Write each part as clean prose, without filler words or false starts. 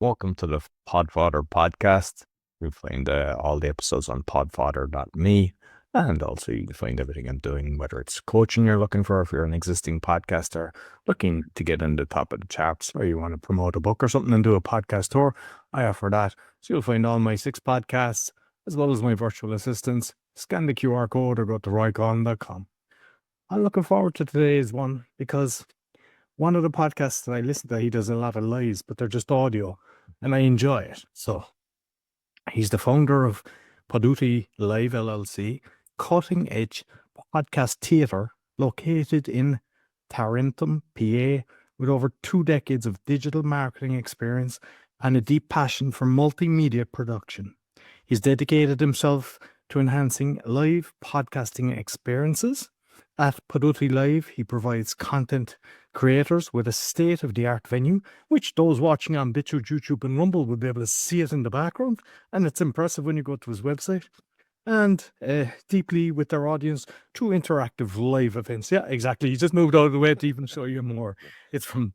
Welcome to the Podfather podcast. You'll find all the episodes on podfather.me, and also you can find everything I'm doing, whether it's coaching you're looking for, if you're an existing podcaster looking to get in the top of the charts, or you want to promote a book or something and do a podcast tour. I offer that. So you'll find all my 6 podcasts, as well as my virtual assistants. Scan the QR code or go to roycon.com. I'm looking forward to today's one because one of the podcasts that I listen to, he does a lot of lives, but they're just audio, and I enjoy it. So he's the founder of Poduty Live LLC, cutting edge podcast theater located in Tarentum, PA, with over 2 decades of digital marketing experience and a deep passion for multimedia production. He's dedicated himself to enhancing live podcasting experiences. At Poduty Live, he provides content creators with a state-of-the-art venue, which those watching on BitChute, YouTube, and Rumble will be able to see it in the background, and it's impressive when you go to his website. And deeply with their audience through interactive live events. Yeah, exactly. He just moved out of the way to even show you more. He's from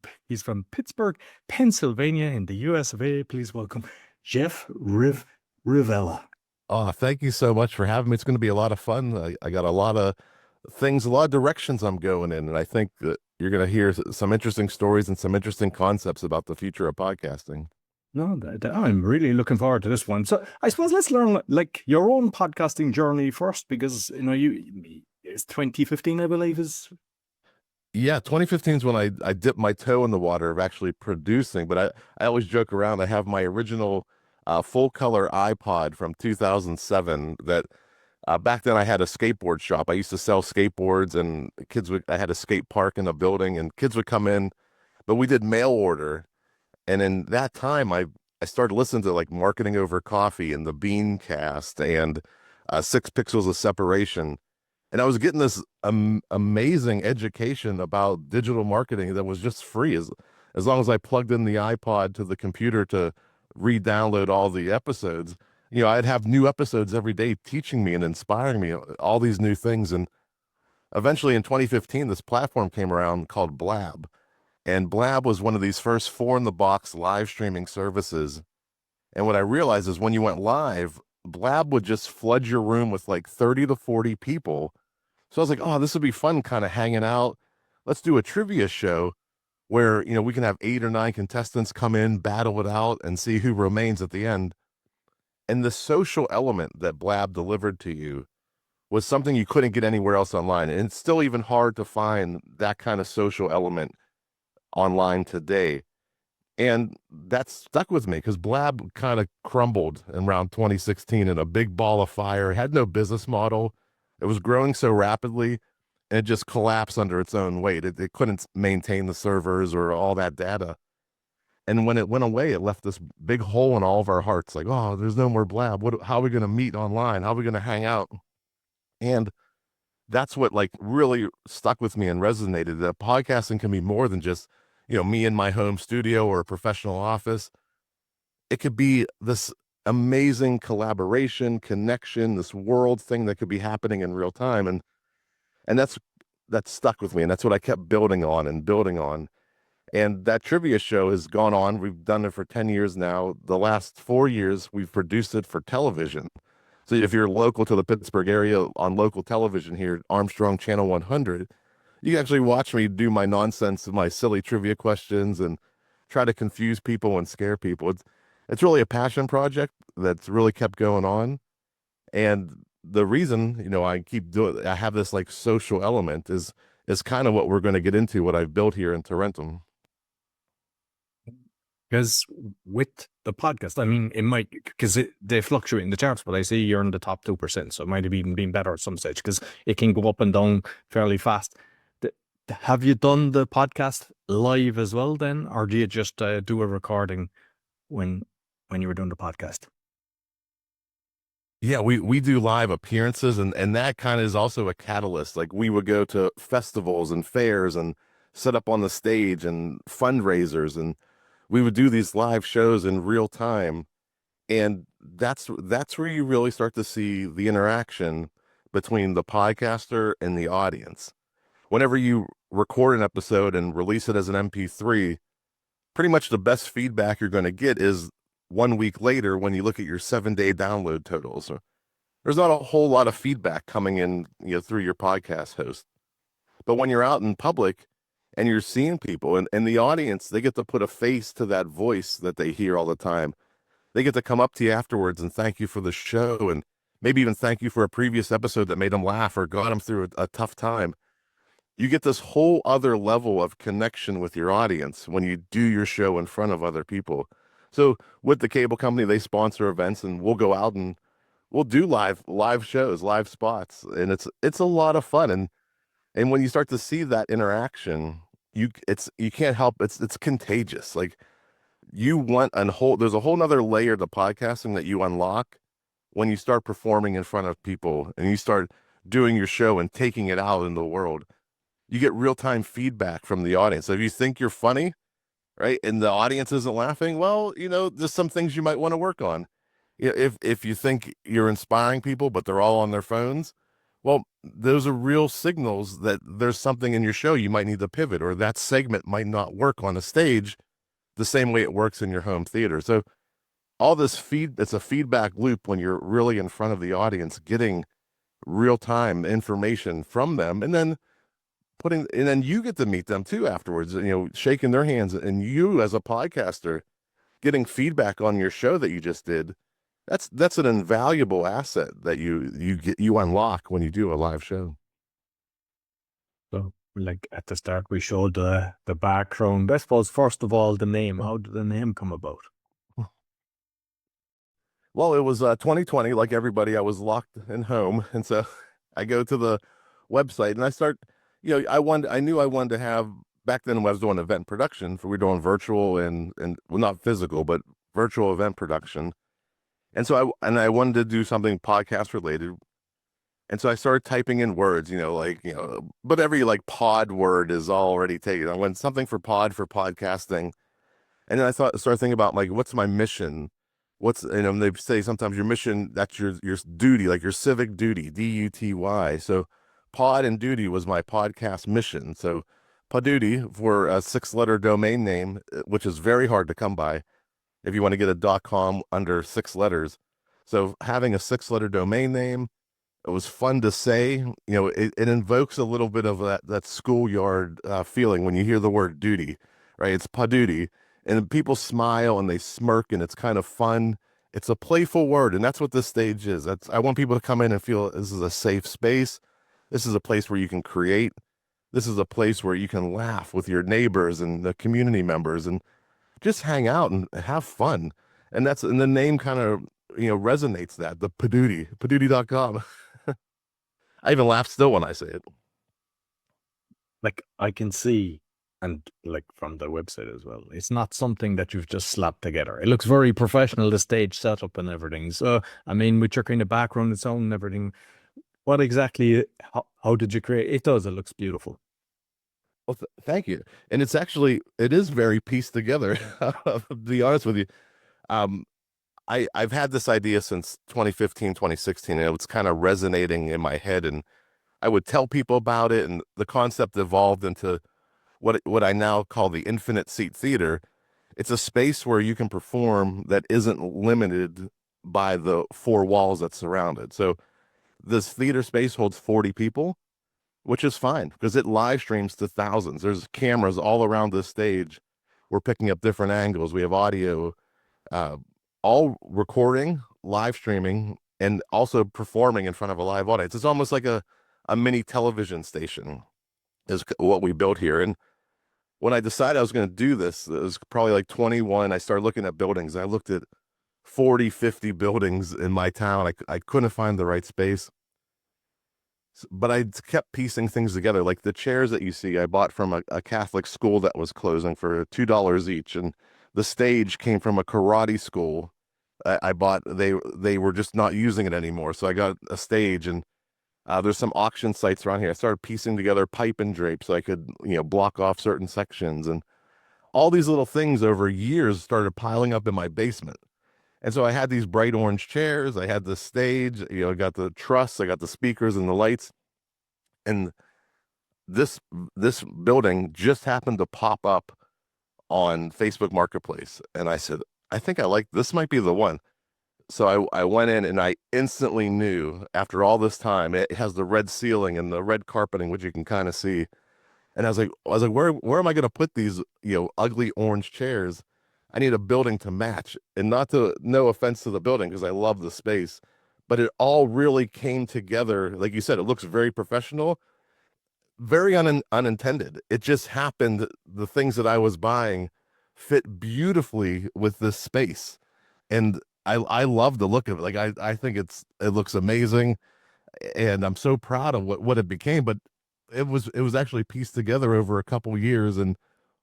Pittsburgh, Pennsylvania, in the US of A. Please welcome Jeff Revilla. Oh, thank you so much for having me. It's going to be a lot of fun. I got a lot of things, a lot of directions I'm going in, and I think that you're going to hear some interesting stories and some interesting concepts about the future of podcasting. No, I'm really looking forward to this one. So I suppose let's learn like your own podcasting journey first, because it's 2015, I believe, is. Yeah, 2015 is when I dipped my toe in the water of actually producing, but I always joke around. I have my original full color iPod from 2007 that back then I had a skateboard shop. I used to sell skateboards, and I had a skate park in a building, and kids would come in, but we did mail order. And in that time, I started listening to like Marketing Over Coffee and the Beancast and 6 Pixels of Separation. And I was getting this amazing education about digital marketing that was just free as long as I plugged in the iPod to the computer to re-download all the episodes. You know, I'd have new episodes every day teaching me and inspiring me all these new things. And eventually in 2015, this platform came around called Blab. And Blab was one of these first 4-in-the-box live streaming services. And what I realized is when you went live, Blab would just flood your room with like 30 to 40 people. So I was like, oh, this would be fun kind of hanging out. Let's do a trivia show where, you know, we can have 8 or 9 contestants come in, battle it out, and see who remains at the end. And the social element that Blab delivered to you was something you couldn't get anywhere else online. And it's still even hard to find that kind of social element online today. And that stuck with me because Blab kind of crumbled in around 2016 in a big ball of fire. It had no business model. It was growing so rapidly, and it just collapsed under its own weight. It couldn't maintain the servers or all that data. And when it went away, it left this big hole in all of our hearts. Like, oh, there's no more Blab. How are we going to meet online? How are we going to hang out? And that's what like really stuck with me and resonated, that podcasting can be more than just, you know, me in my home studio or a professional office. It could be this amazing collaboration, connection, this world thing that could be happening in real time. And that's stuck with me. And that's what I kept building on and building on. And that trivia show has gone on. We've done it for 10 years now. The last 4 years, we've produced it for television. So if you're local to the Pittsburgh area on local television here, Armstrong Channel 100, you can actually watch me do my nonsense and my silly trivia questions and try to confuse people and scare people. It's really a passion project that's really kept going on. And the reason, you know, I have this like social element is kind of what we're going to get into, what I've built here in Tarentum. Because with the podcast, I mean, it might, because they fluctuate in the charts, but I see you're in the top 2%, so it might have even been better at some stage because it can go up and down fairly fast. Have you done the podcast live as well then, or do you just do a recording when you were doing the podcast? Yeah, we do live appearances, and that kind of is also a catalyst. Like we would go to festivals and fairs and set up on the stage and fundraisers, and we would do these live shows in real time. And that's where you really start to see the interaction between the podcaster and the audience. Whenever you record an episode and release it as an MP3, pretty much the best feedback you're going to get is 1 week later when you look at your 7-day download totals. So there's not a whole lot of feedback coming in, through your podcast host. But when you're out in public and you're seeing people and the audience, they get to put a face to that voice that they hear all the time. They get to come up to you afterwards and thank you for the show, and maybe even thank you for a previous episode that made them laugh or got them through a tough time. You get this whole other level of connection with your audience when you do your show in front of other people. So with the cable company, they sponsor events, and we'll go out and we'll do live shows, live spots, and it's a lot of fun. And when you start to see that interaction, you can't help, it's contagious. Like, there's a whole nother layer to podcasting that you unlock when you start performing in front of people and you start doing your show and taking it out in the world. You get real-time feedback from the audience. So if you think you're funny, right, and the audience isn't laughing, well, there's some things you might want to work on. If you think you're inspiring people, but they're all on their phones, well, those are real signals that there's something in your show you might need to pivot, or that segment might not work on a stage the same way it works in your home theater. So all this it's a feedback loop when you're really in front of the audience, getting real-time information from them, and then you get to meet them too afterwards, shaking their hands, and you as a podcaster getting feedback on your show that you just did. That's an invaluable asset that you unlock when you do a live show. So, like at the start, we showed the background. I suppose, first of all, the name. How did the name come about? Well, it was 2020, like everybody. I was locked in home, and so I go to the website and I start. I knew I wanted to have, back then. I was doing event production, we were doing virtual and well, not physical, but virtual event production. And so I wanted to do something podcast related. And so I started typing in words, but every like pod word is already taken. I went something for podcasting. And then started thinking about, like, what's my mission? They say sometimes your mission, that's your duty, like your civic duty, DUTY. So pod and duty was my podcast mission. So Poduty, for a 6-letter domain name, which is very hard to come by if you want to get a .com under 6 letters. So having a 6-letter domain name, it was fun to say. It invokes a little bit of that schoolyard feeling when you hear the word duty, right? It's Poduty, and people smile and they smirk, and it's kind of fun. It's a playful word, and that's what this stage is. I want people to come in and feel this is a safe space. This is a place where you can create. This is a place where you can laugh with your neighbors and the community members and just hang out and have fun. And the name kind of, resonates that, the Poduty.com. I even laugh still when I say it. Like, I can see, and like from the website as well, it's not something that you've just slapped together. It looks very professional, the stage setup and everything. So, I mean, with your kind of background and sound and everything, what exactly, how did you create? It looks beautiful. Well, thank you. And it is very pieced together, to be honest with you. I've had this idea since 2015, 2016, and it's kind of resonating in my head, and I would tell people about it, and the concept evolved into what I now call the infinite seat theater. It's a space where you can perform that isn't limited by the 4 walls that surround it. So this theater space holds 40 people, which is fine because it live streams to thousands. There's cameras all around the stage. We're picking up different angles. We have audio, uh, all recording, live streaming, and also performing in front of a live audience. It's almost like a mini television station is what we built here. And when I decided I was going to do this, it was probably like 21. I started looking at buildings. I looked at 40, 50 buildings in my town. I couldn't find the right space. But I kept piecing things together. Like the chairs that you see, I bought from a Catholic school that was closing for $2 each. And the stage came from a karate school. I bought, they were just not using it anymore. So I got a stage, and there's some auction sites around here. I started piecing together pipe and drape so I could, block off certain sections. And all these little things over years started piling up in my basement. And so I had these bright orange chairs. I had the stage, I got the truss, I got the speakers and the lights. And this building just happened to pop up on Facebook Marketplace. And I said, I think I like this might be the one. So I went in and I instantly knew after all this time, it has the red ceiling and the red carpeting, which you can kind of see. And I was like, where am I going to put these, ugly orange chairs? I need a building to match. And not to, no offense to the building, because I love the space, but it all really came together. Like you said, it looks very professional, very unintended. It just happened. The things that I was buying fit beautifully with this space. And I love the look of it. Like I think it looks amazing, and I'm so proud of what it became. But it was actually pieced together over a couple years, and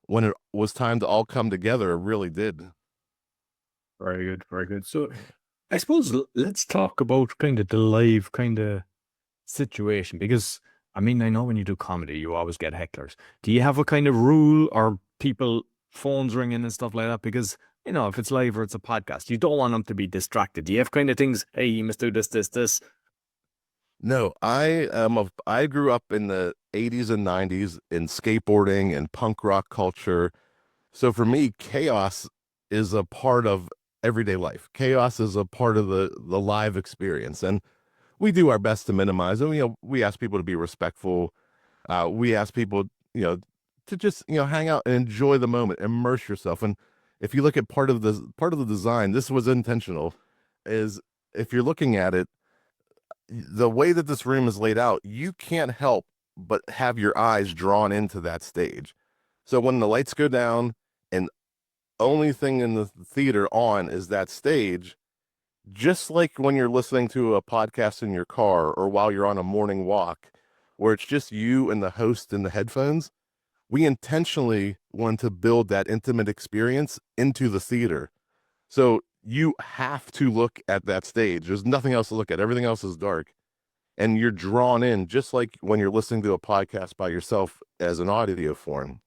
when it was time to all come together, it really did. Very good, very good. So I suppose let's talk about kind of the live kind of situation, because I mean, I know when you do comedy, you always get hecklers. Do you have a kind of rule, or people phones ringing and stuff like that? Because if it's live or it's a podcast, you don't want them to be distracted. Do you have kind of things? Hey, you must do this, this, this. No, I grew up in the 80s and 90s in skateboarding and punk rock culture. So for me, chaos is a part of everyday life. Chaos is a part of the live experience, and we do our best to minimize it. We ask people to be respectful. We ask people, to just hang out and enjoy the moment, immerse yourself. And if you look at part of the design, this was intentional. Is if you're looking at it, the way that this room is laid out, you can't help but have your eyes drawn into that stage. So when the lights go down and only thing in the theater on is that stage, just like when you're listening to a podcast in your car or while you're on a morning walk, where it's just you and the host in the headphones, we intentionally want to build that intimate experience into the theater. So you have to look at that stage. There's nothing else to look at. Everything else is dark. And you're drawn in just like when you're listening to a podcast by yourself as an audio form.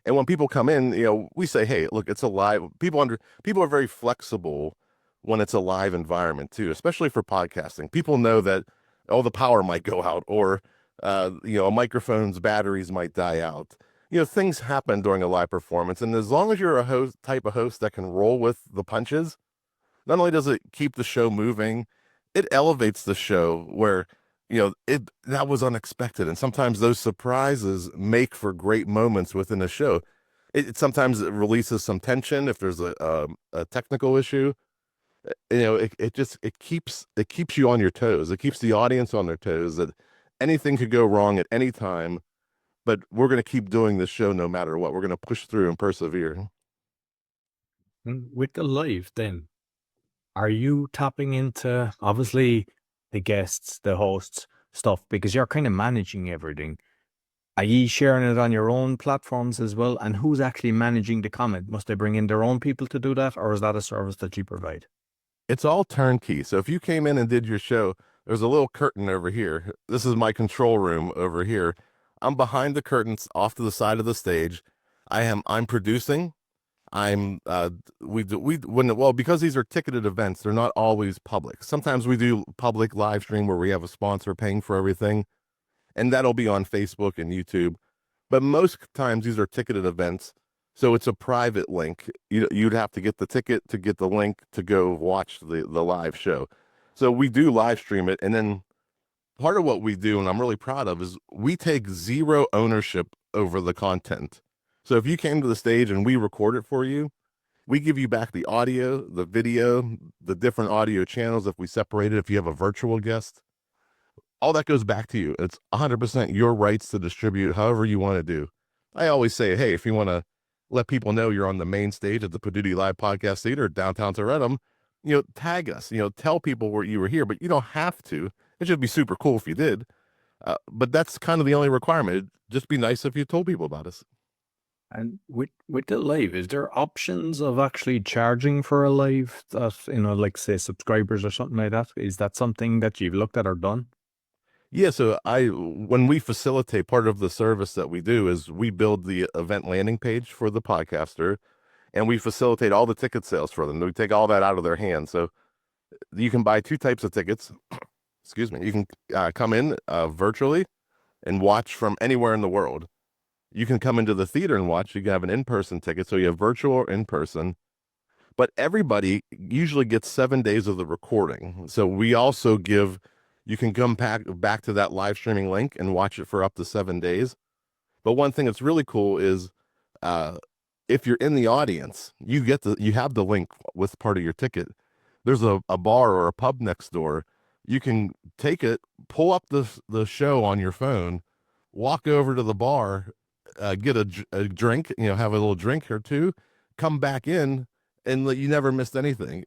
And when people come in, we say, "Hey, look, it's a live." People are very flexible when it's a live environment too, especially for podcasting. People know that the power might go out, or a microphone's batteries might die out. Things happen during a live performance, and as long as you're a type of host that can roll with the punches, not only does it keep the show moving, it elevates the show where it that was unexpected, and sometimes those surprises make for great moments within a show. It sometimes it releases some tension if there's a technical issue. It keeps you on your toes. It keeps the audience on their toes, that anything could go wrong at any time, but we're going to keep doing this show no matter what. We're going to push through and persevere. With the live, then, are you tapping into obviously the guests, the hosts stuff, because you're kind of managing everything? Are you sharing it on your own platforms as well? And who's actually managing the comment? Must they bring in their own people to do that, or is that a service that you provide? It's all turnkey. So if you came in and did your show, there's a little curtain over here. This is my control room over here. I'm behind the curtains off to the side of the stage. I'm producing. I'm we do we when well because these are ticketed events, they're not always public. Sometimes we do public live stream where we have a sponsor paying for everything, and that'll be on Facebook and YouTube. But most times these are ticketed events, so it's a private link. You'd have to get the ticket to get the link to go watch the live show. So we do live stream it, and then part of what we do, and I'm really proud of, is we take zero ownership over the content. So if you came to the stage and we record it for you, we give you back the audio, the video, the different audio channels if we separate it, if you have a virtual guest. All that goes back to you. It's 100% your rights to distribute however you want to do. I always say, hey, if you want to let people know you're on the main stage at the Poduty Live Podcast Theater downtown Tarentum, tag us, tell people where you were here, but you don't have to. It should be super cool if you did. But that's kind of the only requirement. It'd just be nice if you told people about us. And with the live, is there options of actually charging for a live that, like say subscribers or something like that? Is that something that you've looked at or done? Yeah, so when we facilitate, part of the service that we do is we build the event landing page for the podcaster, and we facilitate all the ticket sales for them. We take all that out of their hands. So you can buy two types of tickets. Excuse me. You can come in virtually and watch from anywhere in the world. You can come into the theater and watch. You can have an in-person ticket. So you have virtual or in-person, but everybody usually gets 7 days of the recording. So we also give, you can come back to that live streaming link and watch it for up to 7 days. But one thing that's really cool is, uh, if you're in the audience, you have the link with part of your ticket. There's a bar or a pub next door. You can take it, pull up the show on your phone, walk over to the bar, get a drink, have a little drink or two, come back in, and you never missed anything.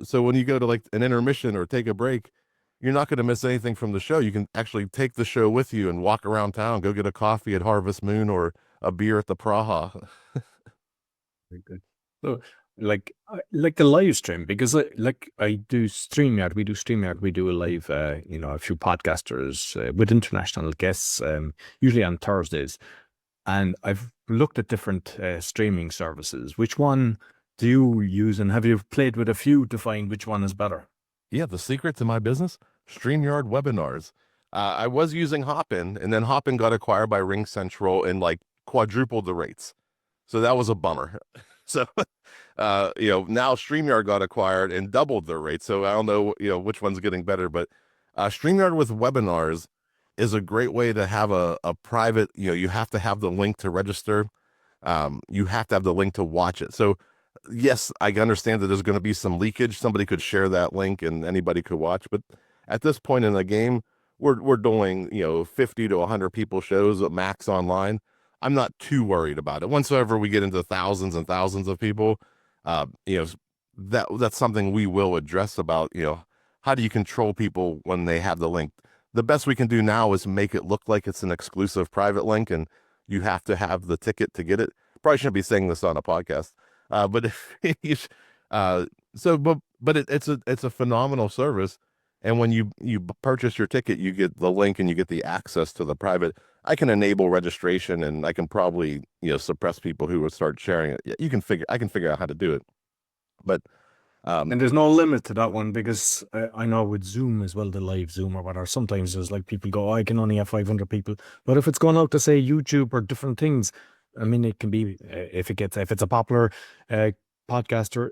So when you go to like an intermission or take a break, you're not going to miss anything from the show. You can actually take the show with you and walk around town, go get a coffee at Harvest Moon or a beer at the Praha. Very good. So, like the live stream, because I do StreamYard, we do a live, a few podcasters with international guests, usually on Thursdays, and I've looked at different streaming services. Which one do you use, and have you played with a few to find which one is better? Yeah, the secret to my business, StreamYard webinars. I was using Hopin, and then Hopin got acquired by Ring Central and like quadrupled the rates. So that was a bummer. So, now StreamYard got acquired and doubled their rates. So I don't know, which one's getting better, but StreamYard with webinars is a great way to have a private, you have to have the link to register. You have to have the link to watch it. So yes, I understand that there's going to be some leakage. Somebody could share that link and anybody could watch. But at this point in the game, we're doing 50 to 100 people shows at max online. I'm not too worried about it. Once ever we get into thousands and thousands of people, that's something we will address about how do you control people when they have the link. The best we can do now is make it look like it's an exclusive private link, and you have to have the ticket to get it. Probably shouldn't be saying this on a podcast. But if it's a phenomenal service, and when you purchase your ticket, you get the link and you get the access to the private. I can enable registration, and I can probably suppress people who would start sharing it. I can figure out how to do it, but And there's no limit to that one, because I know with Zoom as well, the live Zoom or whatever, sometimes there's like people go, I can only have 500 people. But if it's going out to say YouTube or different things, I mean, it can be, if it's a popular podcaster,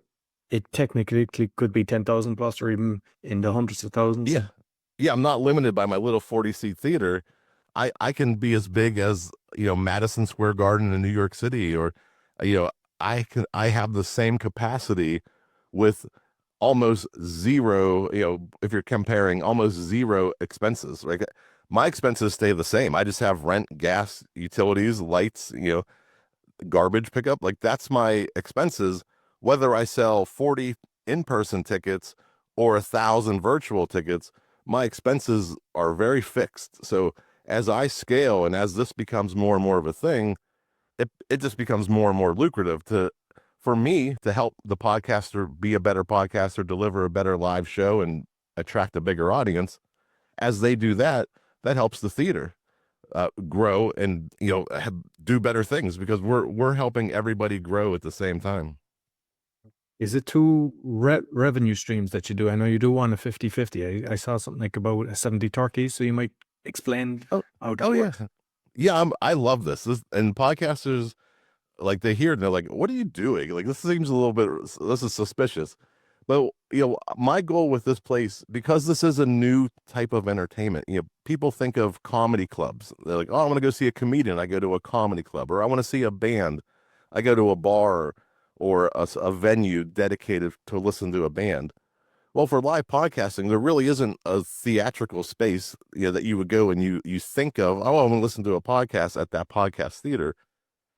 it technically could be 10,000 plus or even in the hundreds of thousands. Yeah, I'm not limited by my little 40-seat theater. I can be as big as Madison Square Garden in New York City, or I have the same capacity with almost zero, if you're comparing, almost zero expenses. Like my expenses stay the same. I just have rent, gas, utilities, lights, garbage pickup. Like that's my expenses, whether I sell 40 in-person tickets or 1,000 virtual tickets. My expenses are very fixed. So as I scale and as this becomes more and more of a thing, it just becomes more and more lucrative for me to help the podcaster be a better podcaster, deliver a better live show, and attract a bigger audience. As they do that, that helps the theater grow and do better things, because we're helping everybody grow at the same time. Is it two revenue streams that you do? I know you do one a 50-50. I saw something like about a 70 turkeys, so you might explain how that works. Yeah, I love this. And podcasters, like, they hear it and they're like, what are you doing? Like, this seems a little bit, this is suspicious. But my goal with this place, because this is a new type of entertainment, people think of comedy clubs. They're like, oh, I want to go see a comedian, I go to a comedy club. Or I want to see a band, I go to a bar or a venue dedicated to listen to a band. Well, for live podcasting, there really isn't a theatrical space that you would go and you think of, oh, I want to listen to a podcast at that podcast theater.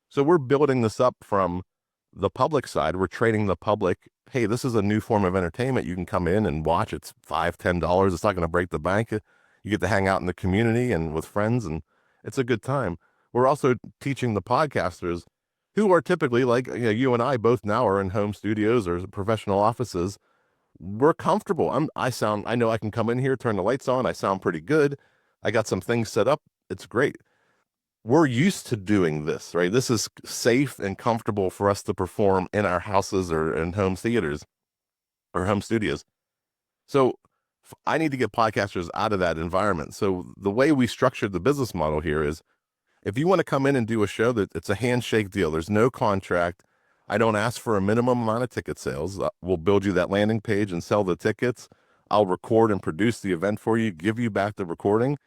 So we're building this up from the public side. We're training the public, hey, this is a new form of entertainment. You can come in and watch. It's $5, $10. It's not going to break the bank. You get to hang out in the community and with friends, and it's a good time. We're also teaching the podcasters, who are typically like you and I both now are in home studios or professional offices. We're comfortable. I know I can come in here, turn the lights on. I sound pretty good. I got some things set up. It's great. We're used to doing this, right? This is safe and comfortable for us to perform in our houses or in home theaters or home studios. So I need to get podcasters out of that environment. So the way we structured the business model here is If you want to come in and do a show, that it's a handshake deal. There's no contract. I don't ask for a minimum amount of ticket sales. We'll build you that landing page and sell the tickets. I'll record and produce the event for you, give you back the recording.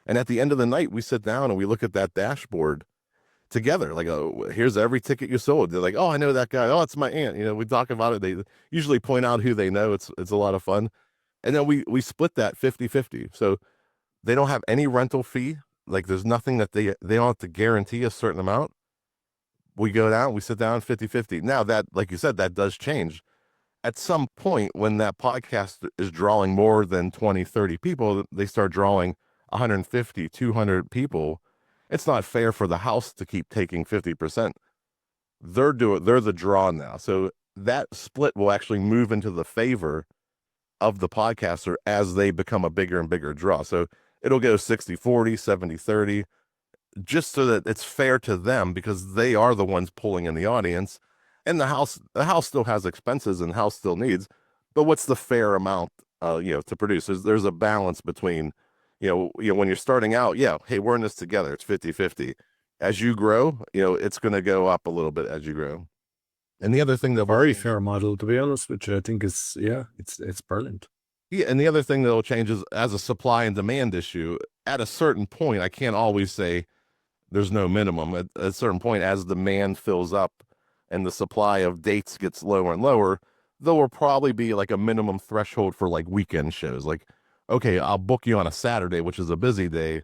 And at the end of the night, we sit down and we look at that dashboard together. Like, oh, here's every ticket you sold. They're like, oh, I know that guy. Oh, it's my aunt. We talk about it. They usually point out who they know. It's a lot of fun. And then we split that 50-50. So they don't have any rental fee. Like, there's nothing that they don't have to guarantee a certain amount. We go down, we sit down 50-50. Now that, like you said, that does change. At some point when that podcast is drawing more than 20, 30 people, they start drawing 150, 200 people. It's not fair for the house to keep taking 50%. They're the draw now. So that split will actually move into the favor of the podcaster as they become a bigger and bigger draw. So it'll go 60-40, 70-30, just so that it's fair to them, because they are the ones pulling in the audience. And the house still has expenses and house still needs, but what's the fair amount, to produce? There's a balance between, when you're starting out, hey, we're in this together. It's 50-50. As you grow, it's going to go up a little bit as you grow. And the other thing that very fair model, to be honest, which I think is, it's brilliant. Yeah, and the other thing that'll change is, as a supply and demand issue, at a certain point, I can't always say there's no minimum. At a certain point, as demand fills up and the supply of dates gets lower and lower, there will probably be like a minimum threshold for like weekend shows. Like, okay, I'll book you on a Saturday, which is a busy day,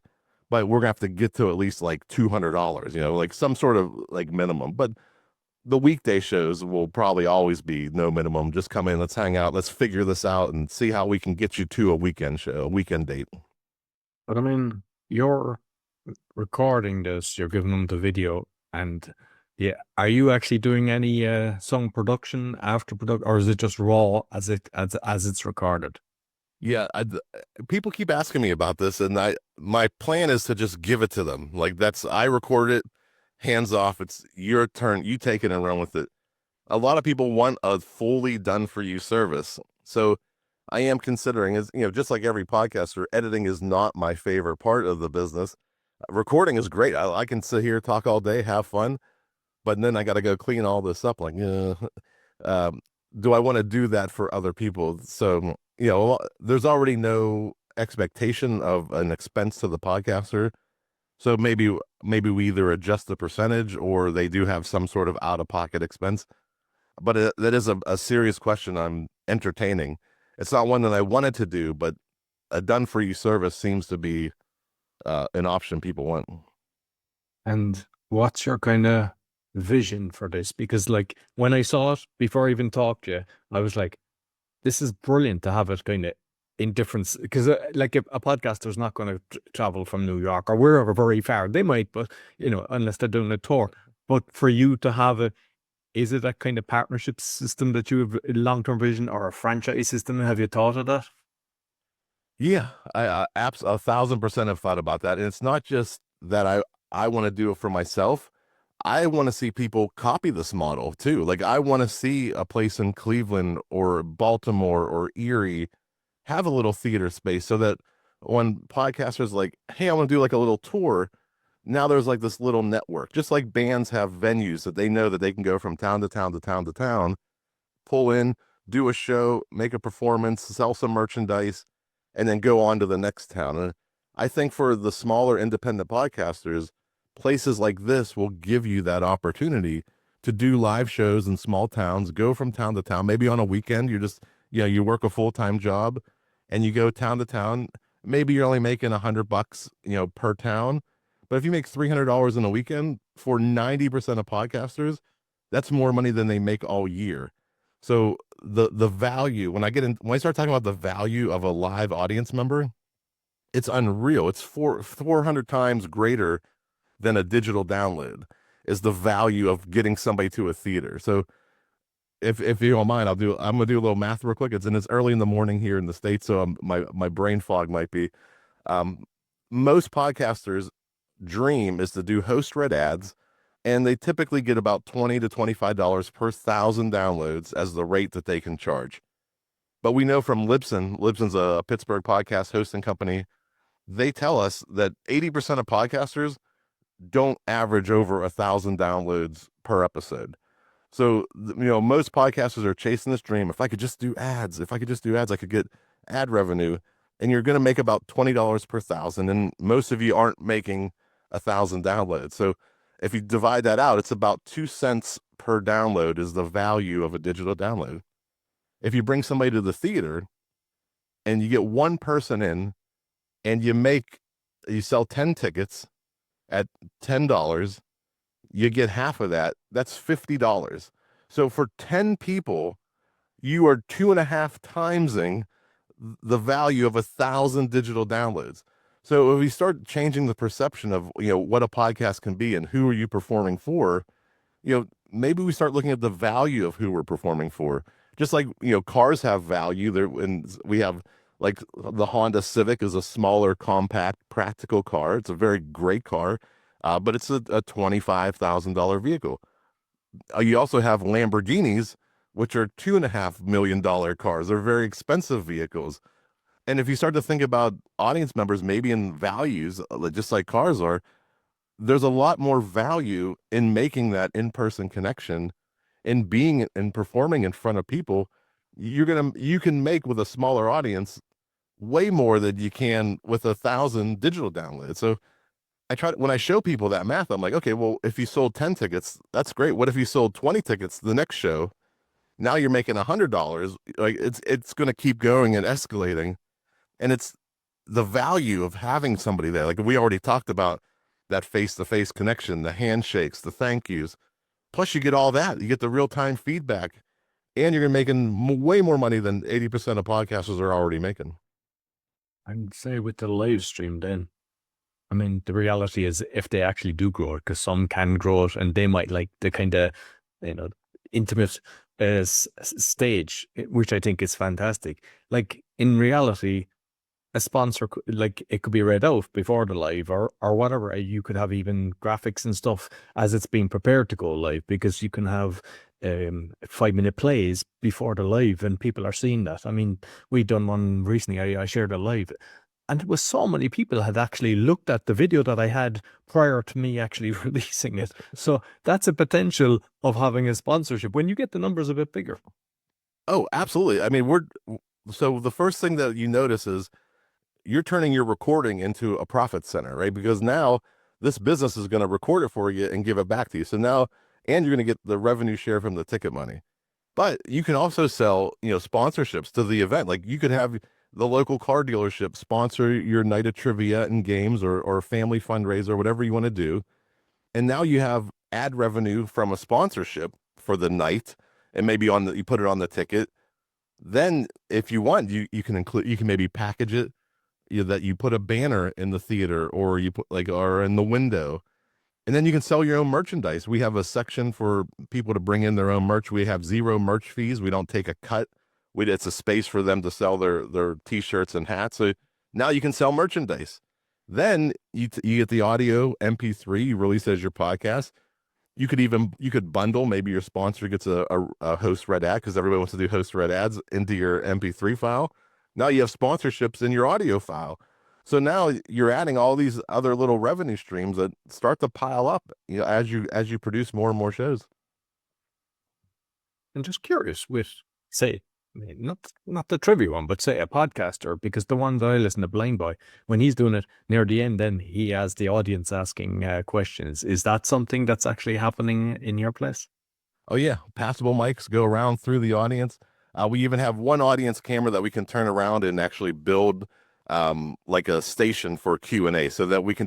but we're gonna have to get to at least like $200, like some sort of like minimum. But the weekday shows will probably always be no minimum. Just come in, let's hang out, let's figure this out and see how we can get you to a weekend show, a weekend date. But I mean, you're recording this, you're giving them the video, and are you actually doing any song production, after production, or is it just raw as it's recorded? Yeah, people keep asking me about this, and my plan is to just give it to them. Like, I record it, hands off. It's your turn. You take it and run with it. A lot of people want a fully done for you service. So I am considering, just like every podcaster, editing is not my favorite part of the business. Recording is great. I can sit here, talk all day, have fun, but then I got to go clean all this up. Like, do I want to do that for other people? So, there's already no expectation of an expense to the podcaster. So maybe we either adjust the percentage, or they do have some sort of out-of-pocket expense. But that is a serious question I'm entertaining. It's not one that I wanted to do, but a done-for-you service seems to be an option people want. And what's your kind of vision for this? Because like when I saw it, before I even talked to you, I was like, this is brilliant to have it kind of in different, because like a podcaster's not going to travel from New York or wherever very far. They might, but unless they're doing a tour. But for you to have it, is it a kind of partnership system that you have, a long-term vision, or a franchise system? Have you thought of that? Yeah, I 1,000% have thought about that. And it's not just that I want to do it for myself. I want to see people copy this model too. Like, I want to see a place in Cleveland or Baltimore or Erie have a little theater space, so that when podcasters like, hey, I want to do like a little tour, now there's like this little network, just like bands have venues that they know that they can go from town to town to town to town, pull in, do a show, make a performance, sell some merchandise, and then go on to the next town. And I think for the smaller independent podcasters, places like this will give you that opportunity to do live shows in small towns, go from town to town. Maybe on a weekend, you're just, you work a full-time job and you go town to town. Maybe you're only making $100, per town. But if you make $300 in a weekend, for 90% of podcasters, that's more money than they make all year. So the value, when I start talking about the value of a live audience member, it's unreal. It's 400 times greater than a digital download, is the value of getting somebody to a theater. So if you don't mind, I'm gonna do a little math real quick. It's early in the morning here in the States, so my brain fog might be. Most podcasters' dream is to do host read ads, and they typically get about $20 to $25 per 1,000 downloads as the rate that they can charge. But we know from Libsyn's a Pittsburgh podcast hosting company, they tell us that 80% of podcasters don't average over 1,000 downloads per episode. So, most podcasters are chasing this dream. If I could just do ads, I could get ad revenue. And you're going to make about $20 per thousand. And most of you aren't making 1,000 downloads. So if you divide that out, it's about 2 cents per download is the value of a digital download. If you bring somebody to the theater and you get one person in and you sell 10 tickets at $10, you get half of that. That's $50. So for 10 people, you are 2.5 timesing the value of 1,000 digital downloads. So if we start changing the perception of, what a podcast can be and who are you performing for, maybe we start looking at the value of who we're performing for. Just like, cars have value there, and we have like the Honda Civic is a smaller, compact, practical car. It's a very great car, but it's a $25,000 vehicle. You also have Lamborghinis, which are $2.5 million cars. They're very expensive vehicles. And if you start to think about audience members, maybe in values, just like cars are, there's a lot more value in making that in-person connection and being and performing in front of people. You can make with a smaller audience way more than you can with 1,000 digital downloads. So when I show people that math, I'm like, okay, well, if you sold 10 tickets, that's great. What if you sold 20 tickets the next show? Now you're making $100. Like it's going to keep going and escalating. And it's the value of having somebody there. Like we already talked about that face-to-face connection, the handshakes, the thank yous. Plus you get all that. You get the real-time feedback, and you're making way more money than 80% of podcasters are already making. I'd say with the live stream then, I mean, the reality is if they actually do grow it, because some can grow it and they might like the kind of, intimate stage, which I think is fantastic. Like in reality, a sponsor, like it could be read out before the live or whatever. You could have even graphics and stuff as it's being prepared to go live, because you can have 5-minute plays before the live and people are seeing that. I mean, we done one recently. I shared a live, and it was so many people had actually looked at the video that I had prior to me actually releasing it. So that's a potential of having a sponsorship when you get the numbers a bit bigger. Oh, absolutely. I mean, so the first thing that you notice is you're turning your recording into a profit center, right? Because now this business is going to record it for you and give it back to you. So now, and you're going to get the revenue share from the ticket money. But you can also sell, sponsorships to the event. Like you could have the local car dealership sponsor your night of trivia and games or family fundraiser, whatever you want to do. And now you have ad revenue from a sponsorship for the night, and maybe you put it on the ticket. Then if you want, you can maybe package it, that you put a banner in the theater or you put or in the window, and then you can sell your own merchandise. We have a section for people to bring in their own merch. We have 0 merch fees. We don't take a cut. It's a space for them to sell their t-shirts and hats. So now you can sell merchandise. Then you get the audio MP3, you release it as your podcast. You could bundle, maybe your sponsor gets a host read ad, because everybody wants to do host read ads, into your MP3 file. Now you have sponsorships in your audio file. So now you're adding all these other little revenue streams that start to pile up, as you produce more and more shows. And just curious with, say, not the trivia one, but say a podcaster, because the ones I listen to Blind Boy, when he's doing it near the end, then he has the audience asking questions. Is that something that's actually happening in your place? Oh yeah, passable mics go around through the audience. We even have one audience camera that we can turn around and actually build like a station for Q&A, so that we can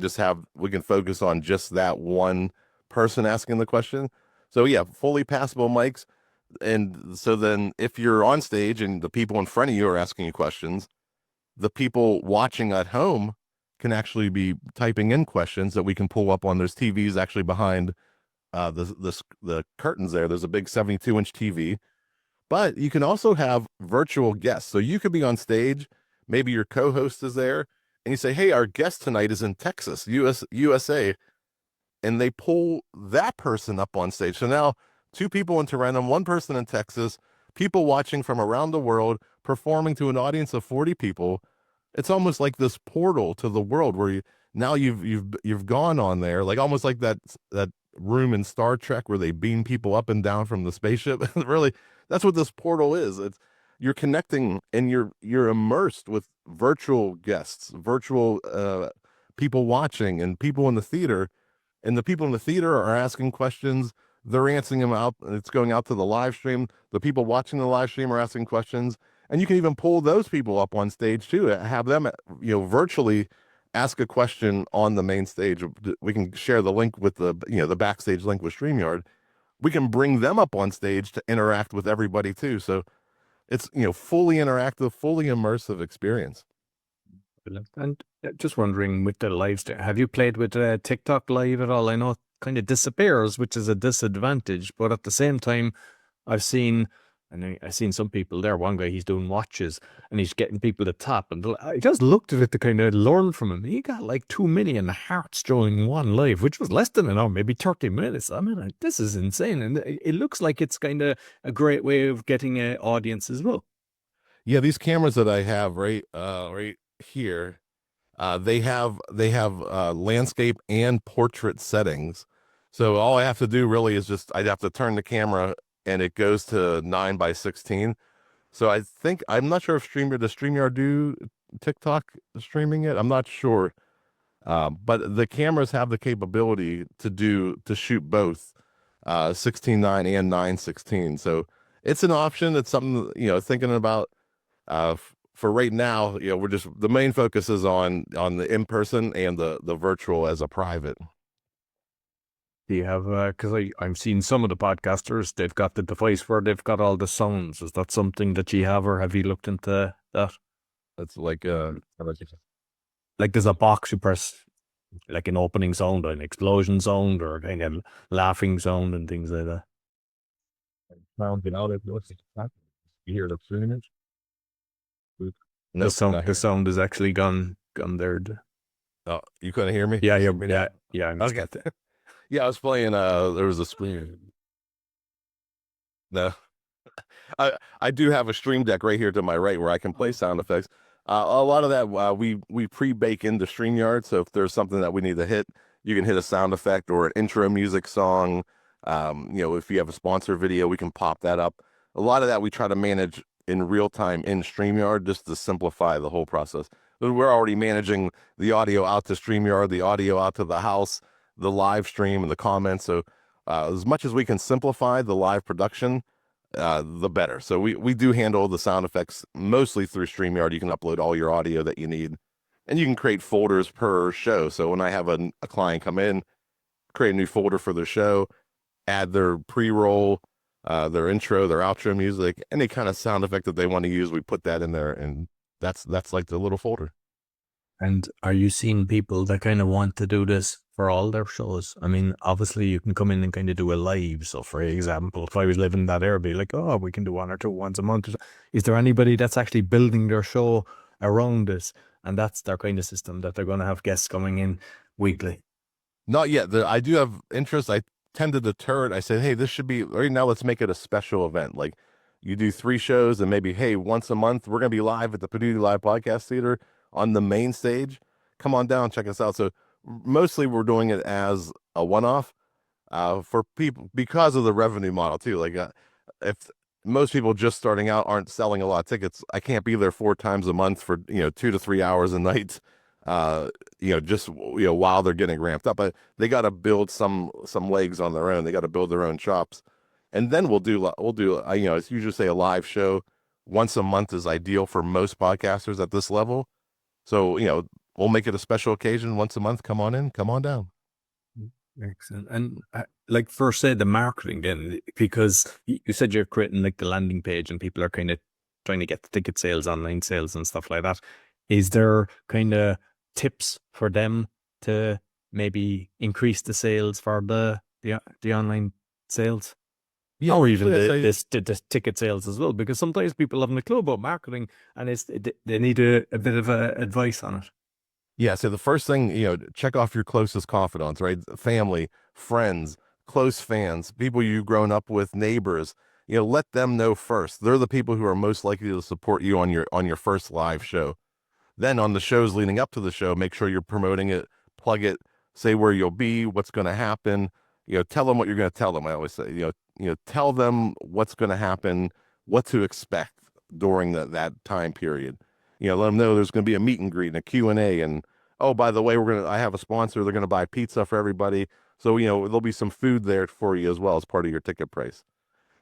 focus on just that one person asking the question. So yeah, fully passable mics. And so then if you're on stage and the people in front of you are asking you questions, the people watching at home can actually be typing in questions that we can pull up on those TVs actually behind the curtains there. There's a big 72-inch TV. But you can also have virtual guests. So you could be on stage, maybe your co-host is there, and you say, hey, our guest tonight is in Texas, USA. And they pull that person up on stage. So now 2 people in Tarentum, 1 person in Texas, people watching from around the world, performing to an audience of 40 people. It's almost like this portal to the world where Now you've gone on there, like almost like that room in Star Trek where they beam people up and down from the spaceship. Really, that's what this portal is. It's you're connecting and you're immersed with virtual guests, virtual people watching, and people in the theater. And the people in the theater are asking questions. They're answering them out. It's going out to the live stream. The people watching the live stream are asking questions, and you can even pull those people up on stage too. Have them, virtually ask a question on the main stage. We can share the link with the backstage link with StreamYard. We can bring them up on stage to interact with everybody too. So it's fully interactive, fully immersive experience. And just wondering with the live stream, have you played with TikTok live at all? I know it kind of disappears, which is a disadvantage, but at the same time, I've seen some people there. One guy, he's doing watches and he's getting people to tap, and I just looked at it to kind of learn from him. He got like 2 million hearts during one live, which was less than an hour, maybe 30 minutes. I mean, this is insane, and it looks like it's kind of a great way of getting an audience as well. Yeah, these cameras that I have right here, they have landscape and portrait settings. So all I have to do really is I'd have to turn the camera and it goes to 9:16. So I'm not sure if does StreamYard do TikTok streaming it? I'm not sure. But the cameras have the capability to shoot both 16:9 and 9:16. So it's an option. It's something, thinking about for right now. We're just, the main focus is on the in-person and the virtual as a private. Do you have, because I've seen some of the podcasters, they've got the device where they've got all the sounds. Is that something that you have, or have you looked into that? That's like Like there's a box you press, like an opening sound, an explosion sound, or kind of laughing sound and things like that. sound, you hear the finish. The Nope, sound, not the here. sound is actually gone there. Oh, you couldn't hear me? Yeah, yeah. I missed Okay. that. Yeah, I was playing there was a spleen. No. I do have a stream deck right here to my right where I can play sound effects. A lot of that we pre-bake into StreamYard, so if there's something that we need to hit, you can hit a sound effect or an intro music song. If you have a sponsor video, we can pop that up. A lot of that we try to manage in real time in StreamYard just to simplify the whole process. We're already managing the audio out to StreamYard, the audio out to the house, the live stream, and the comments. So as much as we can simplify the live production, the better. So we do handle the sound effects mostly through StreamYard. You can upload all your audio that you need, and you can create folders per show. So when I have a client come in, create a new folder for their show, add their pre-roll, their intro, their outro music, any kind of sound effect that they want to use, we put that in there, and that's like the little folder. And are you seeing people that kind of want to do this for all their shows? I mean, obviously you can come in and kind of do a live. So for example, if I was living in that area, be like, oh, we can do one or two once a month. Is there anybody that's actually building their show around this? And that's their kind of system, that they're going to have guests coming in weekly? Not yet. I do have interest. I tend to deter it. I said, hey, this should be right now. Let's make it a special event. Like you do 3 shows and maybe, hey, once a month, we're going to be live at the Poduty Live Podcast Theater on the main stage. Come on down, check us out. So mostly we're doing it as a one-off for people because of the revenue model too. Like if most people just starting out aren't selling a lot of tickets, I can't be there 4 times a month for 2 to 3 hours a night. Just while they're getting ramped up, but they got to build some legs on their own. They got to build their own chops, and then we'll do it's usually say a live show once a month is ideal for most podcasters at this level. So we'll make it a special occasion once a month. Come on in, come on down. Excellent. And like for say the marketing then, because you said you're creating like the landing page and people are kind of trying to get the ticket sales, online sales and stuff like that. Is there kind of tips for them to maybe increase the sales for the online sales? Yeah, Or even the ticket sales as well, because sometimes people haven't a clue about marketing and they need a bit of advice on it. Yeah, so the first thing, check off your closest confidants, right? Family, friends, close fans, people you've grown up with, neighbors. Let them know first. They're the people who are most likely to support you on your first live show. Then on the shows leading up to the show, make sure you're promoting it plug it, say where you'll be, what's going to happen, tell them what you're going to tell them. I always say, tell them what's going to happen, what to expect during that time period. Let them know there's going to be a meet and greet and a Q&A, and oh, by the way, I have a sponsor. They're going to buy pizza for everybody. So, there'll be some food there for you as well as part of your ticket price.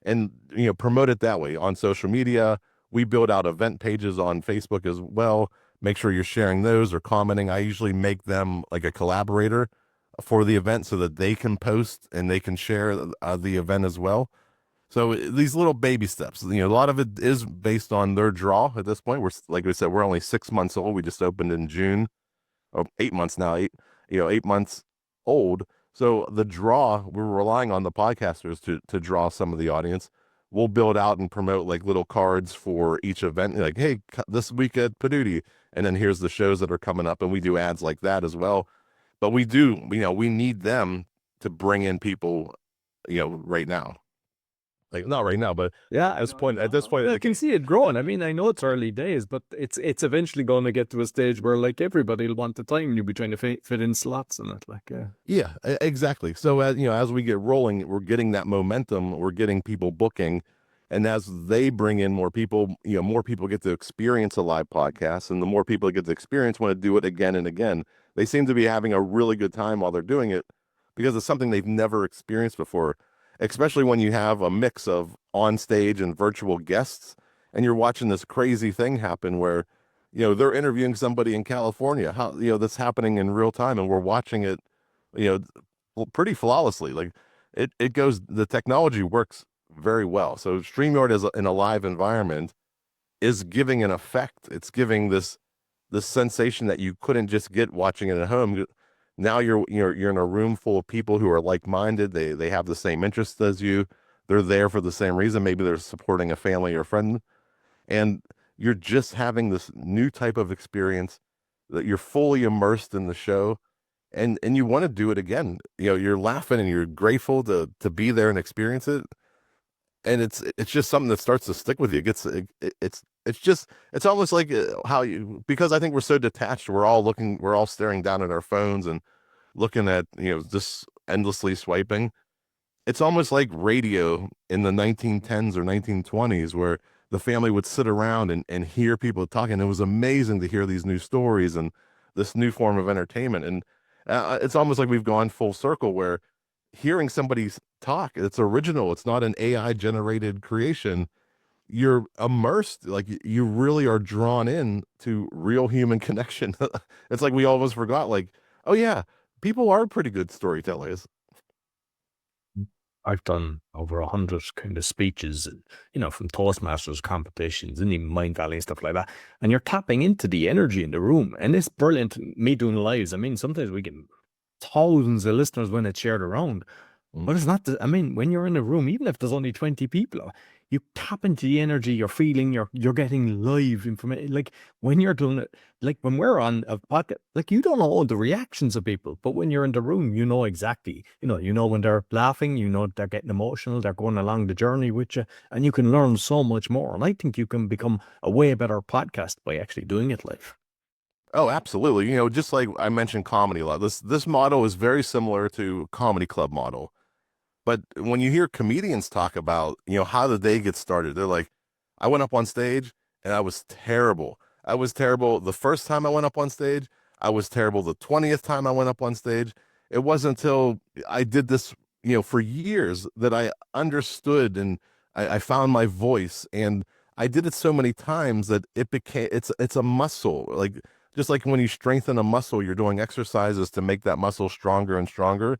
And, promote it that way on social media. We build out event pages on Facebook as well. Make sure you're sharing those or commenting. I usually make them like a collaborator for the event so that they can post and they can share the event as well. So these little baby steps, a lot of it is based on their draw at this point. Like we said, we're only 6 months old. We just opened in June. 8 months now, 8 months old. So the draw, we're relying on the podcasters to draw some of the audience. We'll build out and promote like little cards for each event, like, hey, this week at Poduty, and then here's the shows that are coming up, and we do ads like that as well. But we need them to bring in people, right now. Like not right now, but Yeah, at this point, I can see it growing. I mean, I know it's early days, but it's eventually going to get to a stage where like everybody will want the time. You'll be trying to fit in slots and it. Like, yeah, exactly. So as we get rolling, we're getting that momentum. We're getting people booking, and as they bring in more people, more people get to experience a live podcast, and the more people that get to experience want to do it again and again. They seem to be having a really good time while they're doing it because it's something they've never experienced before, especially when you have a mix of on stage and virtual guests, and you're watching this crazy thing happen where, they're interviewing somebody in California, that's happening in real time, and we're watching it, pretty flawlessly. Like the technology works very well. So StreamYard in a live environment is giving an effect. It's giving this sensation that you couldn't just get watching it at home. Now you're in a room full of people who are like-minded. They have the same interests as you. They're there for the same reason. Maybe they're supporting a family or friend, and you're just having this new type of experience that you're fully immersed in the show, and you want to do it again. You're laughing and you're grateful to be there and experience it, and it's just something that starts to stick with you. It's almost like because I think we're so detached. We're all staring down at our phones and looking at just endlessly swiping. It's almost like radio in the 1910s or 1920s, where the family would sit around and hear people talking. It was amazing to hear these new stories and this new form of entertainment. And it's almost like we've gone full circle where hearing somebody talk, it's original. It's not an AI generated creation. You're immersed, like you really are drawn in to real human connection. It's like we almost forgot, like, oh yeah, people are pretty good storytellers. I've done over 100 kind of speeches, from Toastmasters competitions and even Mind Valley and stuff like that. And you're tapping into the energy in the room. And it's brilliant. Me doing lives. I mean, sometimes we get thousands of listeners when it's shared around. But it's not, when you're in a room, even if there's only 20 people, you tap into the energy you're feeling, you're getting live information. Like when you're doing it, like when we're on a podcast, like you don't know the reactions of people, but when you're in the room, you know exactly, when they're laughing, they're getting emotional, they're going along the journey with you, and you can learn so much more. And I think you can become a way better podcast by actually doing it live. Oh, absolutely. Just like I mentioned comedy a lot, this model is very similar to comedy club model. But when you hear comedians talk about, how did they get started? They're like, I went up on stage and I was terrible. I was terrible the first time I went up on stage. I was terrible the 20th time I went up on stage. It wasn't until I did this, for years that I understood and I found my voice. And I did it so many times that it's a muscle. Like, just like when you strengthen a muscle, you're doing exercises to make that muscle stronger and stronger.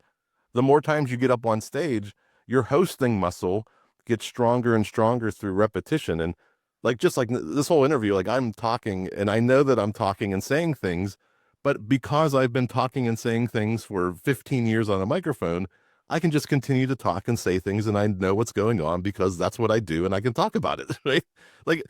The more times you get up on stage, your hosting muscle gets stronger and stronger through repetition. And like, just like this whole interview, like I'm talking and I know that I'm talking and saying things, but because I've been talking and saying things for 15 years on a microphone, I can just continue to talk and say things and I know what's going on because that's what I do and I can talk about it, right? Like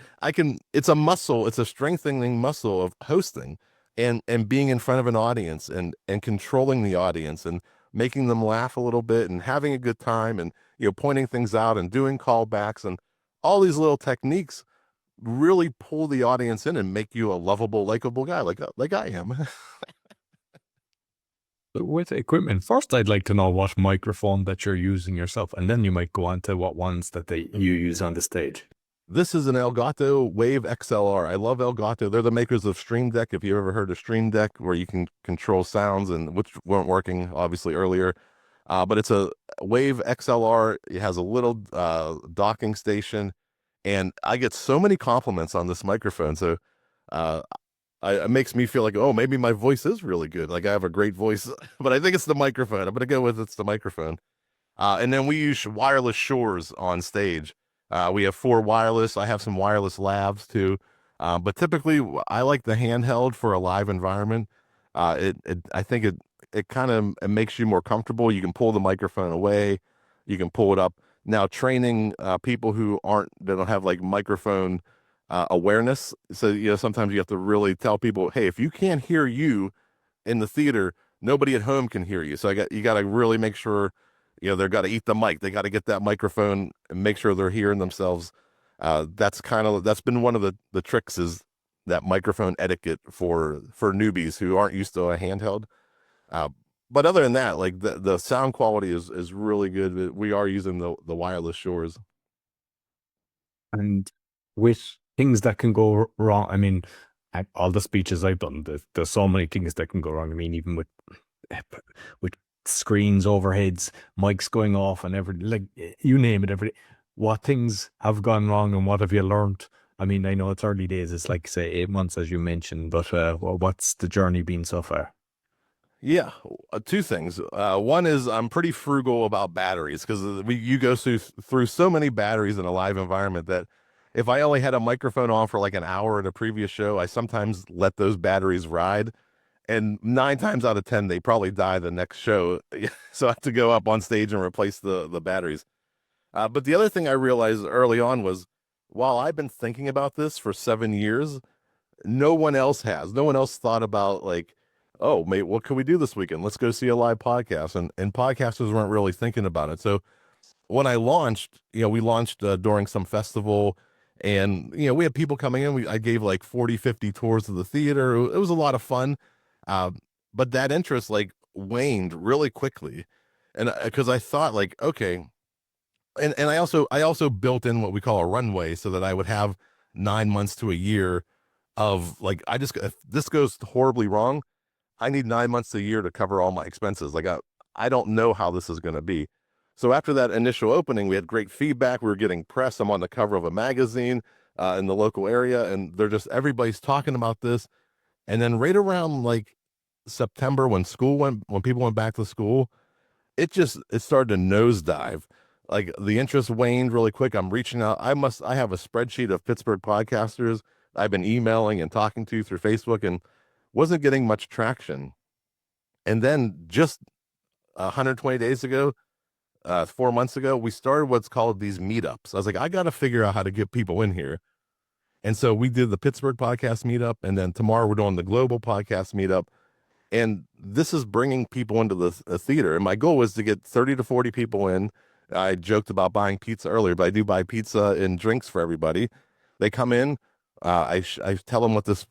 it's a muscle, it's a strengthening muscle of hosting and being in front of an audience and controlling the audience and making them laugh a little bit and having a good time and pointing things out and doing callbacks and all these little techniques really pull the audience in and make you a lovable, likable guy like I am. But with equipment, first I'd like to know what microphone that you're using yourself, and then you might go on to what ones that you use on the stage. This is an Elgato Wave XLR. I love Elgato. They're the makers of Stream Deck. If you ever heard of Stream Deck, where you can control sounds, and which weren't working obviously earlier. But it's a Wave XLR. It has a little docking station, and I get so many compliments on this microphone. So uh, it makes me feel like, oh, maybe my voice is really good. Like I have a great voice, but I think it's the microphone. I'm gonna go with it's the microphone. And then we use wireless Shores on stage. We have 4 wireless. I have some wireless lavs too. But typically, I like the handheld for a live environment. I think it kind of it makes you more comfortable. You can pull the microphone away, you can pull it up. Now, training people they don't have like microphone awareness. So sometimes you have to really tell people, hey, if you can't hear you in the theater, nobody at home can hear you. So you got to really make sure, they've got to eat the mic. They got to get that microphone and make sure they're hearing themselves. That's been one of the tricks, is that microphone etiquette for newbies who aren't used to a handheld. Uh, but other than that, like the sound quality is really good. We are using the wireless Shores. And with things that can go wrong, I mean, all the speeches I've done, there's so many things that can go wrong. I mean, even with screens overheads, mics going off, and like you name it, what things have gone wrong and what have you learned? I mean, I know it's early days. It's like, say, 8 months, as you mentioned, but what's the journey been so far? Yeah, 2 things. One is I'm pretty frugal about batteries, because you go through so many batteries in a live environment that if I only had a microphone on for like an hour at a previous show, I sometimes let those batteries ride, and 9 times out of 10 they probably die the next show. So I have to go up on stage and replace the batteries. But the other thing I realized early on was, while I've been thinking about this for 7 years, no one else has. No one else thought about, like, oh, mate, what can we do this weekend? Let's go see a live podcast. And podcasters weren't really thinking about it. So when I launched, we launched during some festival, and we had people coming in. I gave like 40, 50 tours of the theater. It was a lot of fun. Uh, but that interest like waned really quickly. And because I thought, like, okay, and I also built in what we call a runway, so that I would have 9 months to a year of, like, if this goes horribly wrong, I need 9 months to a year to cover all my expenses. Like, I don't know how this is going to be. So after that initial opening, we had great feedback. We were getting press. I'm on the cover of a magazine in the local area, and everybody's talking about this. And then right around like September, when people went back to school, it started to nosedive. Like the interest waned really quick. I'm reaching out. I have a spreadsheet of Pittsburgh podcasters I've been emailing and talking to through Facebook, and wasn't getting much traction. And then just 120 days ago, 4 months ago, we started what's called these meetups. I was like, I got to figure out how to get people in here. And so we did the Pittsburgh podcast meetup, and then tomorrow we're doing the global podcast meetup. And this is bringing people into the theater. And my goal was to get 30 to 40 people in. I joked about buying pizza earlier, but I do buy pizza and drinks for everybody. They come in. I tell them what this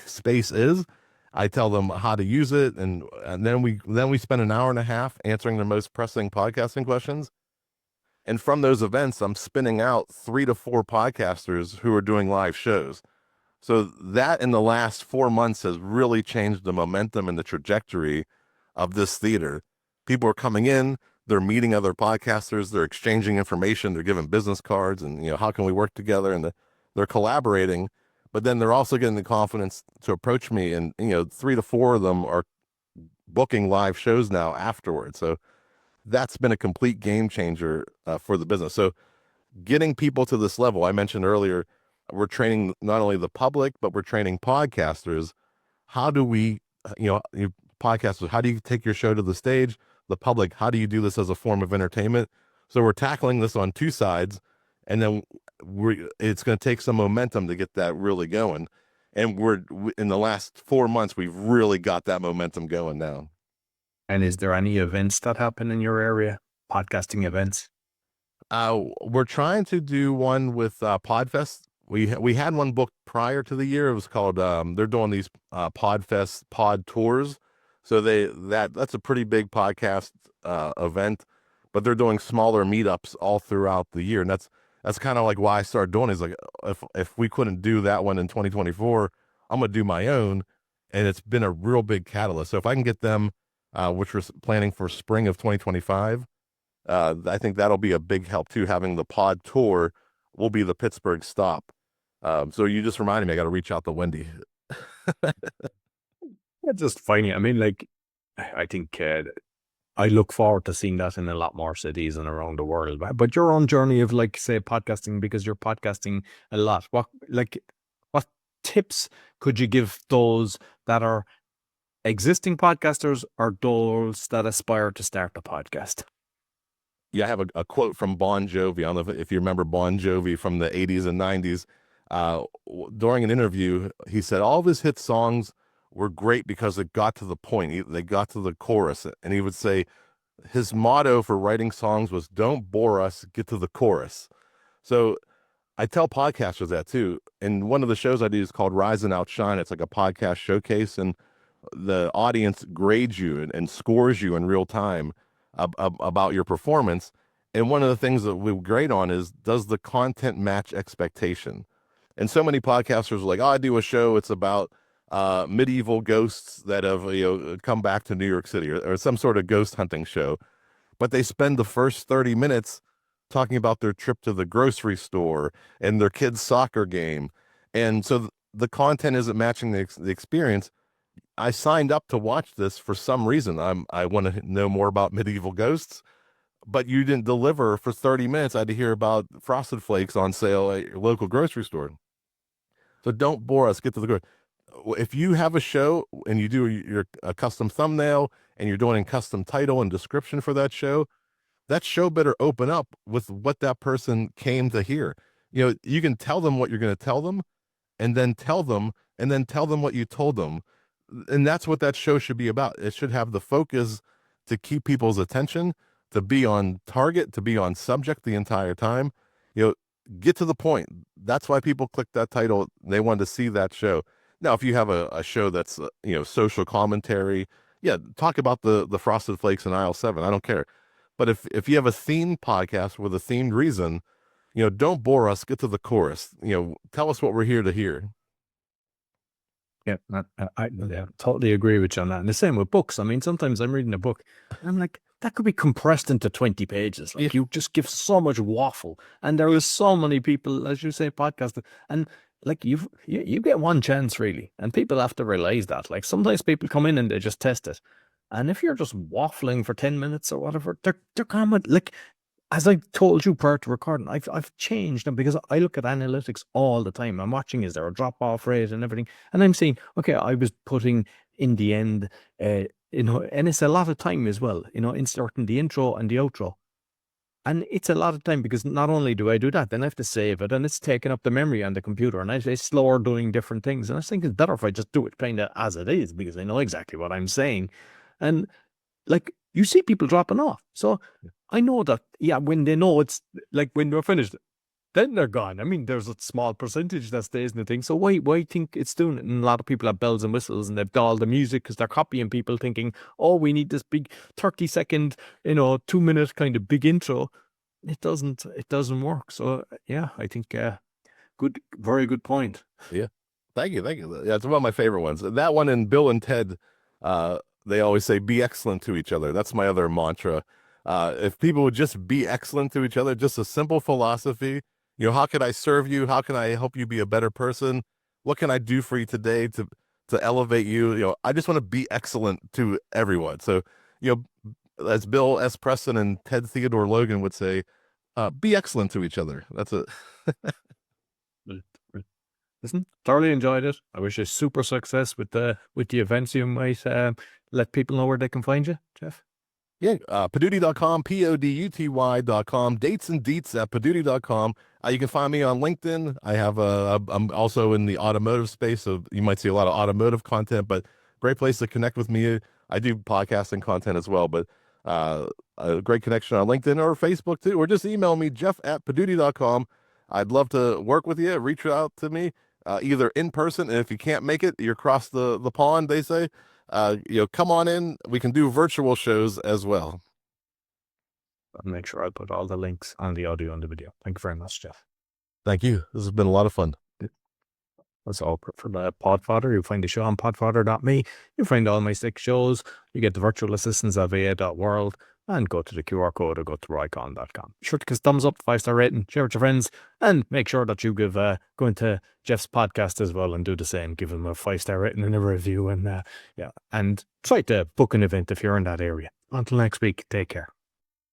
space is. I tell them how to use it, and then we spend an hour and a half answering their most pressing podcasting questions. And from those events, I'm spinning out 3 to 4 podcasters who are doing live shows. So that in the last 4 months has really changed the momentum and the trajectory of this theater. People are coming in, they're meeting other podcasters, they're exchanging information, they're giving business cards, and how can we work together? And they're collaborating, but then they're also getting the confidence to approach me. And 3 to 4 of them are booking live shows now afterwards. So that's been a complete game changer for the business. So getting people to this level, I mentioned earlier, we're training not only the public, but we're training podcasters. How do we, podcasters, how do you take your show to the stage? The public, how do you do this as a form of entertainment? So we're tackling this on 2 sides, and then it's going to take some momentum to get that really going. And in the last 4 months, we've really got that momentum going now. And is there any events that happen in your area? Podcasting events? We're trying to do one with Podfest. We had one booked prior to the year. It was called they're doing these Podfest pod tours. So that's a pretty big podcast event, but they're doing smaller meetups all throughout the year, and that's kind of like why I started doing it. Is like if we couldn't do that one in 2024, I'm gonna do my own, and it's been a real big catalyst. So if I can get them, which we're planning for spring of 2025, I think that'll be a big help too. Having the pod tour will be the Pittsburgh stop. So you just reminded me, I got to reach out to Wendy. It's just funny. I mean, like, I think I look forward to seeing that in a lot more cities and around the world. But your own journey of, like, say, podcasting, because you're podcasting a lot. What tips could you give those that are existing podcasters or those that aspire to start a podcast? Yeah, I have a quote from Bon Jovi. I don't know if you remember Bon Jovi from the 80s and 90s. During an interview, he said all of his hit songs were great because it got to the point. They got to the chorus. And he would say his motto for writing songs was, don't bore us, get to the chorus. So I tell podcasters that too. And one of the shows I do is called Rise and Outshine. It's like a podcast showcase, and the audience grades you and scores you in real time about your performance. And one of the things that we grade on is, does the content match expectation? And so many podcasters are like, oh, I do a show, it's about medieval ghosts that have come back to New York City, or some sort of ghost hunting show. But they spend the first 30 minutes talking about their trip to the grocery store and their kid's soccer game. And so the content isn't matching the experience. I signed up to watch this for some reason. I want to know more about medieval ghosts, but you didn't deliver for 30 minutes. I had to hear about Frosted Flakes on sale at your local grocery store. So don't bore us. Get to the good. If you have a show and you do a custom thumbnail and you're doing a custom title and description for that show better open up with what that person came to hear. You can tell them what you're going to tell them, and then tell them, what you told them. And that's what that show should be about. It should have the focus to keep people's attention, to be on target, to be on subject the entire time. Get to the point. That's why people click that title. They wanted to see that show. Now, if you have a show that's social commentary, yeah, talk about the Frosted Flakes in aisle 7. I don't care. But if you have a themed podcast with a themed reason, don't bore us. Get to the chorus. Tell us what we're here to hear. Yeah, I totally agree with you on that. And the same with books. I mean, sometimes I'm reading a book and I'm like, that could be compressed into 20 pages. Like, you just give so much waffle. And there are so many people, as you say, podcasting. And like, you get one chance, really. And people have to realize that. Like, sometimes people come in and they just test it. And if you're just waffling for 10 minutes or whatever, they're common. Like, as I told you prior to recording, I've changed them because I look at analytics all the time. I'm watching, is there a drop off rate and everything, and I'm saying, okay, I was putting in the end, and it's a lot of time as well, inserting the intro and the outro, and it's a lot of time because not only do I do that, then I have to save it, and it's taking up the memory on the computer, and it's slower doing different things, and I think it's better if I just do it kind of as it is because I know exactly what I'm saying, and like, you see people dropping off. So I know that, when they know it's like when they're finished, then they're gone. I mean, there's a small percentage that stays in the thing. So why think it's doing it? And a lot of people have bells and whistles and they've dialed the music because they're copying people thinking, oh, we need this big 30-second, 2-minute kind of big intro. It doesn't work. So I think very good point. Yeah. Thank you. Yeah, it's one of my favorite ones. That one and Bill and Ted, they always say, be excellent to each other. That's my other mantra. If people would just be excellent to each other, just a simple philosophy, how can I serve you? How can I help you be a better person? What can I do for you today to elevate you? I just want to be excellent to everyone. So, as Bill S. Preston and Ted Theodore Logan would say, be excellent to each other. That's it. Listen, thoroughly enjoyed it. I wish you super success with the events. You might let people know where they can find you, Jeff. Yeah, Poduty.com, Poduty.com, dates and deets at Poduty.com. You can find me on LinkedIn. I'm also in the automotive space, so you might see a lot of automotive content, but great place to connect with me. I do podcasting content as well, but a great connection on LinkedIn or Facebook too, or just email me, Jeff@Poduty.com. I'd love to work with you. Reach out to me either in person, and if you can't make it, you're across the pond, they say. come on in. We can do virtual shows as well. I'll make sure I'll put all the links on the audio and the video. Thank you very much, Jeff. Thank you. This has been a lot of fun. That's all for the Podfodder. You'll find the show on podfodder.me. You'll find all my 6 shows. You get the virtual assistants at va.world, and go to the QR code or go to roycon.com. Be sure to give us a thumbs up, 5-star rating, share with your friends, and make sure that you give go into Jeff's podcast as well and do the same. Give him a 5-star rating and a review, and try to book an event if you're in that area. Until next week, take care.